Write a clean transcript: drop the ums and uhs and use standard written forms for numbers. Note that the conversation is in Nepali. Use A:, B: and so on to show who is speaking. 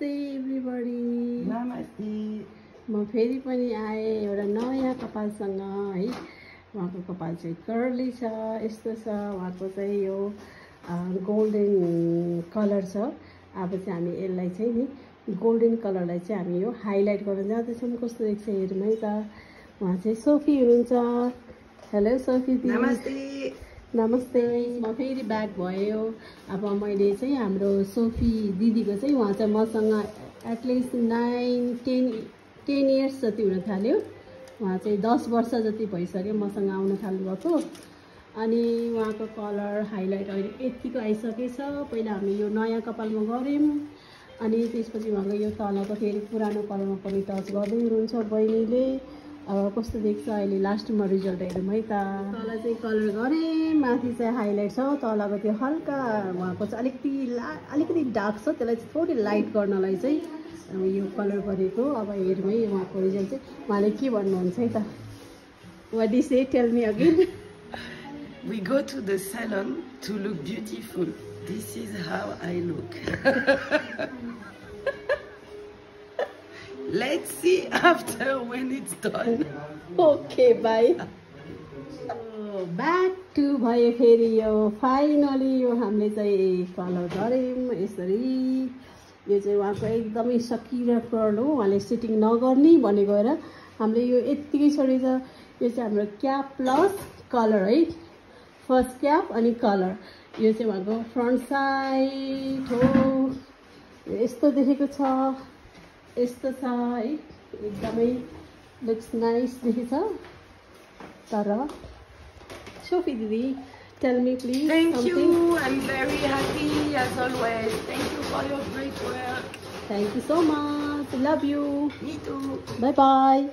A: नमस्ते एभ्रीबडी।
B: नमस्ते।
A: म फेरि पनि आएँ एउटा नयाँ कपालसँग है। उहाँको कपाल चाहिँ कर्ली छ, यस्तो छ। उहाँको चाहिँ यो गोल्डन कलर छ। अब चाहिँ हामी यसलाई चाहिँ नि गोल्डन कलरलाई चाहिँ हामी यो हाइलाइट गर्न जाँदैछौँ। कस्तो देख्छ हेरौँ है त। उहाँ चाहिँ सोफी हुनुहुन्छ। हेलो सोफी दिदी।
B: नमस्ते।
A: नमस्ते। म फेरि ब्याक भयो। अब मैले चाहिँ हाम्रो सोफी दिदीको चाहिँ उहाँ चाहिँ मसँग एटलिस्ट 9-10 इयर्स जति हुन थाल्यो। उहाँ चाहिँ 10 वर्ष जति भइसक्यो मसँग आउन थाल्नुभएको। अनि उहाँको कलर हाइलाइट अहिले यतिको आइसकेछ। पहिला हामी यो नयाँ कपालमा गऱ्यौँ, अनि त्यसपछि उहाँको यो तलको फेरि पुरानो कलरमा पनि टच गर्दै हुनुहुन्छ बहिनीले। अब कस्तो देख्छ अहिले लास्टमा रिजल्ट हेरौँ है त। तल चाहिँ कलर गरेँ, माथि चाहिँ हाइलाइट छ। तलको त्यो हल्का उहाँको चाहिँ अलिकति डार्क छ, त्यसलाई चाहिँ थोरै लाइट गर्नलाई चाहिँ यो कलर गरेको। अब हेरौँ है उहाँको रिजल्ट चाहिँ उहाँले के भन्नुहुन्छ है त। What do you say? Tell me again.
B: We go to the salon to look beautiful. This is how I look. Let's see after when it's done.
A: Okay, bye. Back to भयो फेरि यो फाइनली यो हामीले चाहिँ कलर गऱ्यौँ यसरी। यो चाहिँ उहाँको एकदमै सकिलो कर्ल हो। उहाँले सिटिङ नगर्ने भनेको हेर हामीले यो यत्तिकै छोडेछ। यो चाहिँ हाम्रो क्याप प्लस कलर है। फर्स्ट क्याप अनि कलर। यो चाहिँ उहाँको फ्रन्ट साइड हो। यस्तो देखेको छ, यस्तो छ है। एकदमै लुक्स नाइस देखेछ। तर Sophie Didi, tell me please
B: Thank
A: something.
B: you. I'm very happy as always. Thank you for your great work.
A: Thank you so much. Love you.
B: Me too.
A: Bye bye.